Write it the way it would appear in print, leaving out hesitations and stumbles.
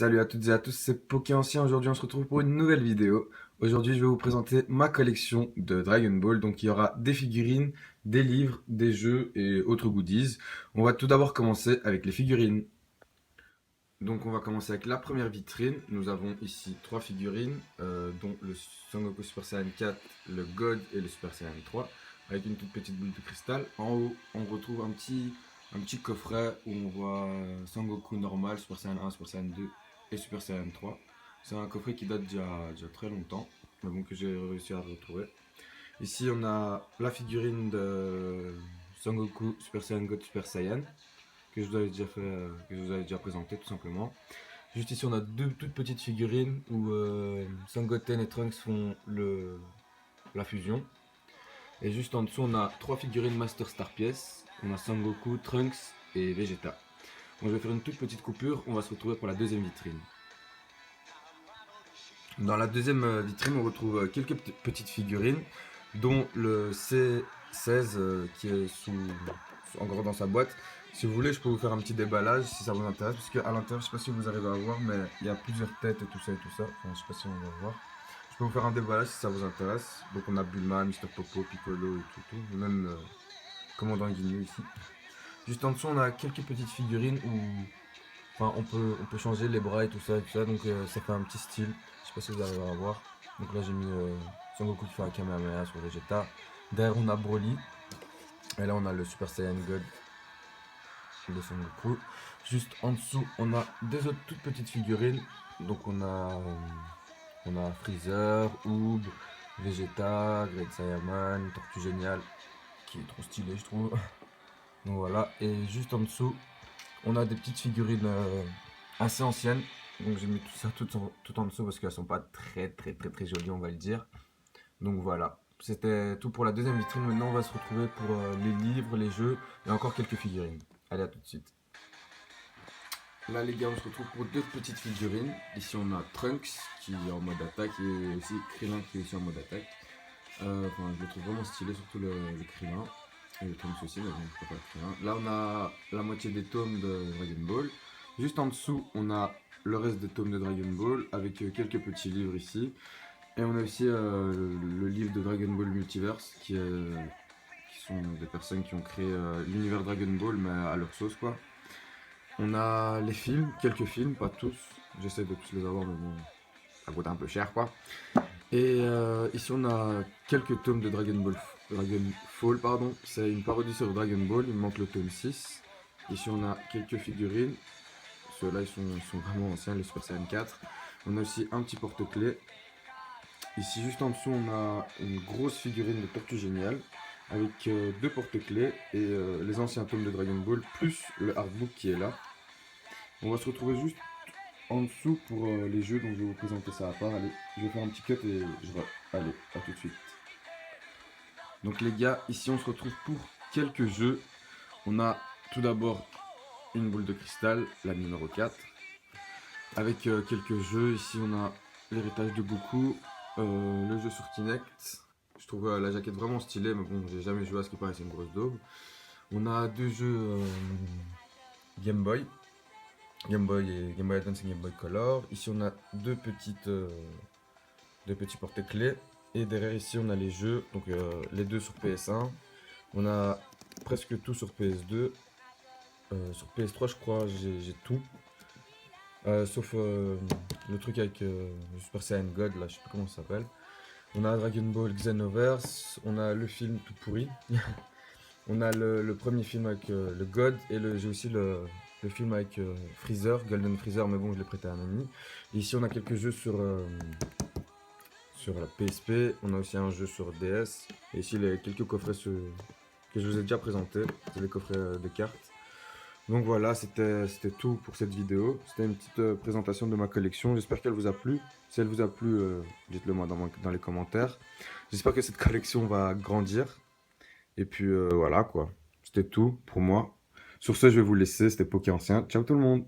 Salut à toutes et à tous, c'est Poké Ancien. Aujourd'hui, on se retrouve pour une nouvelle vidéo. Aujourd'hui, je vais vous présenter ma collection de Dragon Ball. Donc, il y aura des figurines, des livres, des jeux et autres goodies. On va tout d'abord commencer avec les figurines. Donc, on va commencer avec la première vitrine. Nous avons ici trois figurines, dont le Son Goku Super Saiyan 4, le God et le Super Saiyan 3, avec une toute petite boule de cristal. En haut, on retrouve un petit coffret où on voit Son Goku normal, Super Saiyan 1, Super Saiyan 2 et Super Saiyan 3. C'est un coffret qui date déjà très longtemps, mais bon, que j'ai réussi à retrouver. Ici, on a la figurine de Son Goku Super Saiyan God Super Saiyan que je vous avais déjà fait, que je vous avais déjà présenté tout simplement. Juste ici, on a deux toutes petites figurines où Sangoten et Trunks font la fusion. Et juste en dessous, on a trois figurines Master Star pièces. On a Sangoku, Trunks et Vegeta. Bon, je vais faire une toute petite coupure. On va se retrouver pour la deuxième vitrine. Dans la deuxième vitrine, on retrouve quelques petites figurines, dont le C16 qui est encore dans sa boîte. Si vous voulez, je peux vous faire un petit déballage si ça vous intéresse, parce qu'à l'intérieur, je sais pas si vous arrivez à voir, mais il y a plusieurs têtes et tout ça et tout ça. Enfin, je sais pas si on va voir. Je peux vous faire un déballage si ça vous intéresse. Donc on a Bulma, Mister Popo, Piccolo et tout, même Commandant Guigno ici. Juste en dessous, on a quelques petites figurines où enfin, on peut changer les bras et tout ça, donc ça fait un petit style. Je sais pas si vous arrivez à voir. Donc là, j'ai mis Son Goku qui fait un Kamehameha sur Vegeta. Derrière, on a Broly. Et là, on a le Super Saiyan God de Son Goku. Juste en dessous, on a des autres toutes petites figurines. Donc on a Freezer, Oob, Vegeta, Great Saiyaman, Tortue Géniale, qui est trop stylé, je trouve. Donc voilà, et juste en dessous, on a des petites figurines assez anciennes. Donc j'ai mis tout ça tout en dessous parce qu'elles sont pas très jolies, on va le dire. Donc voilà, c'était tout pour la deuxième vitrine. Maintenant, on va se retrouver pour les livres, les jeux et encore quelques figurines. Allez, à tout de suite. Là, les gars, on se retrouve pour deux petites figurines. Ici, on a Trunks qui est en mode attaque et aussi Krillin qui est aussi en mode attaque. Enfin, je le trouve vraiment stylé, surtout le Krillin. Et le Trunks aussi, mais bon, je préfère le Krillin. Là, on a la moitié des tomes de Dragon Ball. Juste en dessous, on a le reste des tomes de Dragon Ball avec quelques petits livres ici. Et on a aussi le livre de Dragon Ball Multiverse qui sont des personnes qui ont créé l'univers Dragon Ball, mais à leur sauce quoi. On a les films, quelques films, pas tous. J'essaie de tous les avoir, mais bon, ça coûte un peu cher quoi. Et ici on a quelques tomes de Dragon Fall, pardon. C'est une parodie sur Dragon Ball, il me manque le tome 6. Ici on a quelques figurines. Ceux-là ils sont vraiment anciens, le Super Saiyan 4. On a aussi un petit porte-clés. Ici juste en dessous on a une grosse figurine de Tortue Géniale avec deux porte-clés et les anciens tomes de Dragon Ball plus le artbook qui est là. On va se retrouver juste en dessous pour les jeux, donc je vais vous présenter ça à part. Allez, je vais faire un petit cut et allez, à tout de suite. Donc les gars, ici on se retrouve pour quelques jeux. On a tout d'abord une boule de cristal, la numéro 4. Avec quelques jeux, ici on a l'héritage de Goku, le jeu sur Kinect. Je trouve la jaquette vraiment stylée, mais bon, j'ai jamais joué à ce qui paraît, c'est une grosse daube. On a deux jeux Game Boy. Game Boy et Game Boy Advance et Game Boy Color. Ici on a deux petits porte-clés. Et derrière ici on a les jeux, donc les deux sur PS1. On a presque tout sur PS2. Sur PS3 je crois j'ai tout. Sauf le truc avec le Super Saiyan God, là je sais plus comment ça s'appelle. On a Dragon Ball Xenoverse, on a le film tout pourri. On a le premier film avec le God et j'ai aussi le film avec Freezer, Golden Freezer, mais bon je l'ai prêté à un ami. Et ici on a quelques jeux sur la PSP, on a aussi un jeu sur DS. Et ici quelques coffrets que je vous ai déjà présentés, c'est les coffrets de cartes. Donc voilà, c'était tout pour cette vidéo. C'était une petite présentation de ma collection. J'espère qu'elle vous a plu. Si elle vous a plu, dites-le moi dans les commentaires. J'espère que cette collection va grandir. Et puis voilà quoi. C'était tout pour moi. Sur ce, je vais vous laisser. C'était Poké Ancien. Ciao tout le monde.